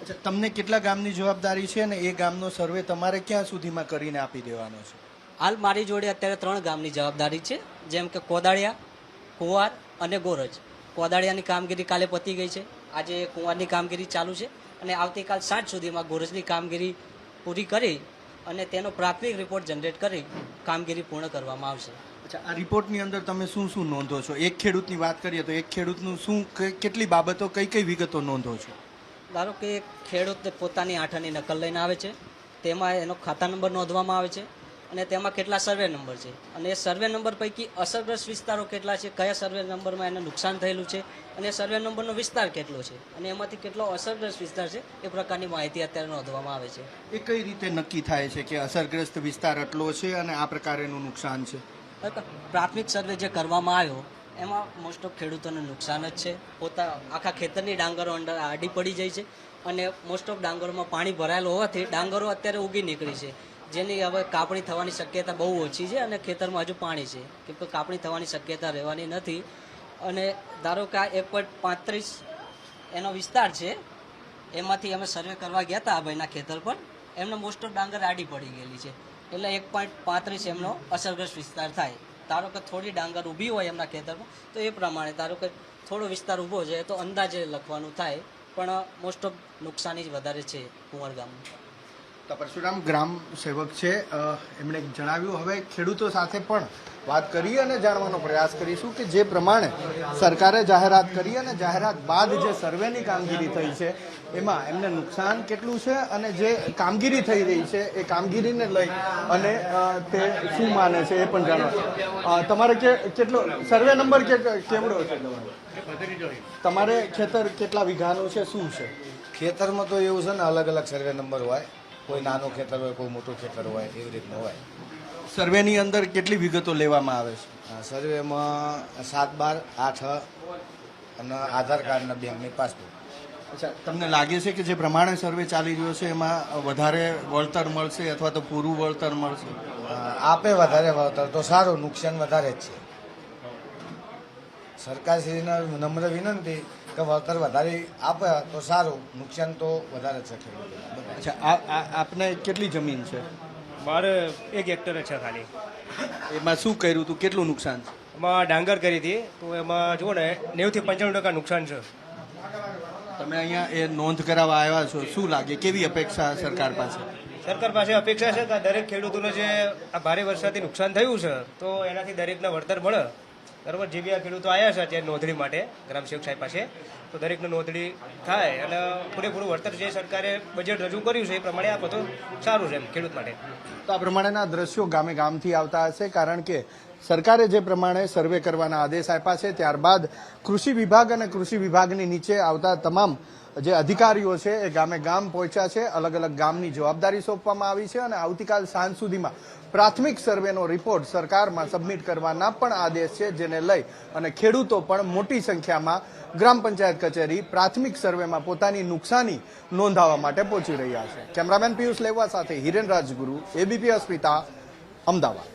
અચ્છા, તમને કેટલા ગામની જવાબદારી છે અને એ ગામનો સર્વે તમારે ક્યાં સુધીમાં કરીને આપી દેવાનો છે? હાલ મારી જોડે અત્યારે 3 ગામની જવાબદારી છે, જેમ કે કોદાળિયા, કુંવાર અને ગોરજ. કોદાળિયાની કામગીરી કાલે પતી ગઈ છે, આજે કુંવારની કામગીરી ચાલુ છે અને આવતીકાલ સાંજ સુધીમાં ગોરજની કામગીરી પૂરી કરી અને તેનો પ્રાથમિક રિપોર્ટ જનરેટ કરી કામગીરી પૂર્ણ કરવામાં આવશે. અચ્છા, આ રિપોર્ટની અંદર તમે શું શું નોંધો છો? એક ખેડૂતની વાત કરીએ તો એક ખેડૂતનું શું કેટલી બાબતો કઈ વિગતો નોંધો છો? ધારો કે ખેડૂત પોતાની આંઠાની નકલ લઈને આવે છે, તેમાં એનો ખાતા નંબર નોંધવામાં આવે છે અને તેમાં કેટલા સર્વે નંબર છે અને એ સર્વે નંબર પૈકી અસરગ્રસ્ત વિસ્તારો કેટલા છે, કયા સર્વે નંબરમાં એને નુકસાન થયેલું છે અને સર્વે નંબરનો વિસ્તાર કેટલો છે અને એમાંથી કેટલો અસરગ્રસ્ત વિસ્તાર છે એ પ્રકારની માહિતી અત્યારે નોંધવામાં આવે છે. એ કઈ રીતે નક્કી થાય છે કે અસરગ્રસ્ત વિસ્તાર આટલો છે અને આ પ્રકારેનું નુકસાન છે? પ્રાથમિક સર્વે જે કરવામાં આવ્યો એમાં મોસ્ટ ઓફ ખેડૂતોને નુકસાન જ છે. આખા ખેતરની ડાંગરો અંદર આડી પડી જાય છે અને મોસ્ટ ઓફ ડાંગરોમાં પાણી ભરાયેલું હોવાથી ડાંગરો અત્યારે ઉગી નીકળી છે, જેની હવે કાપણી થવાની શક્યતા બહુ ઓછી છે અને ખેતરમાં હજુ પાણી છે, કેમ કે કાપણી થવાની શક્યતા રહેવાની નથી. અને ધારો કે આ 1.35 એનો વિસ્તાર છે, એમાંથી અમે સર્વે કરવા ગયા હતા આ ભાઈના ખેતર પર, એમને મોસ્ટ ઓફ ડાંગર આડી પડી ગયેલી છે, એટલે 1.35 એમનો અસરગ્રસ્ત વિસ્તાર થાય. ધારો કે થોડી ડાંગર ઊભી હોય એમના ખેતરમાં તો એ પ્રમાણે ધારો કે થોડો વિસ્તાર ઊભો છે તો અંદાજે લખવાનું થાય, પણ મોસ્ટ ઓફ નુકસાની જ વધારે છે કુંવર ગામનું. તો પરશુરામ ગ્રામ સેવક છે, એમણે જણાવ્યું. હવે ખેડૂતો સાથે પણ વાત કરી અને જાણવાનો પ્રયાસ કરીશું કે જે પ્રમાણે સરકારે જાહેરાત કરી અને જાહેરાત બાદ જે સર્વેની કામગીરી થઈ છે એમાં એમને નુકસાન કેટલું છે અને જે કામગીરી થઈ રહી છે એ કામગીરીને લઈ અને તે શું માને છે એ પણ જાણવા. તમારે કેટલો સર્વે નંબર કેવડો છે? તમારે ખેતર કેટલા વીઘાનું છે, શું છે? ખેતરમાં તો એવું છે ને, અલગ અલગ સર્વે નંબર હોય, કોઈ નાનું ખેતર હોય, કોઈ મોટું ખેતર હોય, એવી રીતનું હોય. સર્વેની અંદર કેટલી વિગતો લેવામાં આવે છે? સર્વેમાં 7, 12, 8 અને આધાર કાર્ડના બેંકની પાસબુક. અચ્છા, તમને લાગે છે કે જે પ્રમાણે સર્વે ચાલી રહ્યો છે એમાં વધારે વળતર મળશે અથવા તો પૂરું વળતર મળશે? આપે વધારે વળતર તો સારું, નુકસાન વધારે જ છે. સરકારશ્રીને નમ્ર વિનંતી કે વળતર વધારે આપે તો સારું, નુકસાન તો વધારે છે. અચ્છા, આપને કેટલી જમીન છે? મારે 1 હેક્ટર છે ખાલી. એમાં શું કર્યું હતું, કેટલું નુકસાન છે? એમાં ડાંગર કરી હતી તો એમાં જુઓ ને 90 થી 95% નુકસાન છે. તમે અહીંયા એ નોંધ કરાવવા આવ્યા છો, શું લાગે, કેવી અપેક્ષા સરકાર પાસે? સરકાર પાસે અપેક્ષા છે કે દરેક ખેડૂતોને જે આ ભારે વરસાદથી નુકસાન થયું છે તો એનાથી દરેકને વળતર મળે. બરાબર, જે બી આ ખેડૂતો આવ્યા છે અત્યારે નોંધણી માટે ગ્રામ સેવક સાહેબ પાસે, તો દરેકને નોંધણી થાય અને પૂરેપૂરું વળતર જે સરકારે બજેટ રજૂ કર્યું છે એ પ્રમાણે આપો તો સારું છે એમ ખેડૂત માટે. તો આ પ્રમાણેના દ્રશ્યો ગામે ગામથી આવતા હશે, કારણ કે સરકારે જે પ્રમાણે સર્વે કરવાના આદેશ આપ્યા છે ત્યારબાદ કૃષિ વિભાગ અને કૃષિ વિભાગની નીચે આવતા તમામ જે અધિકારીઓ છે એ ગામે ગામ પહોંચ્યા છે. અલગ અલગ ગામની જવાબદારી સોંપવામાં આવી છે અને આવતીકાલ સાંજ સુધીમાં પ્રાથમિક સર્વેનો રિપોર્ટ સરકારમાં સબમિટ કરવાના પણ આદેશ છે, જેને લઈ અને ખેડૂતો પણ મોટી સંખ્યામાં ગ્રામ પંચાયત કચેરી પ્રાથમિક સર્વેમાં પોતાની નુકસાની નોંધાવવા માટે પહોંચી રહ્યા છે. કેમેરામેન પિયુષ લેવા સાથે હિરેન રાજગુરુ, એબીપી અસ્મિતા, અમદાવાદ.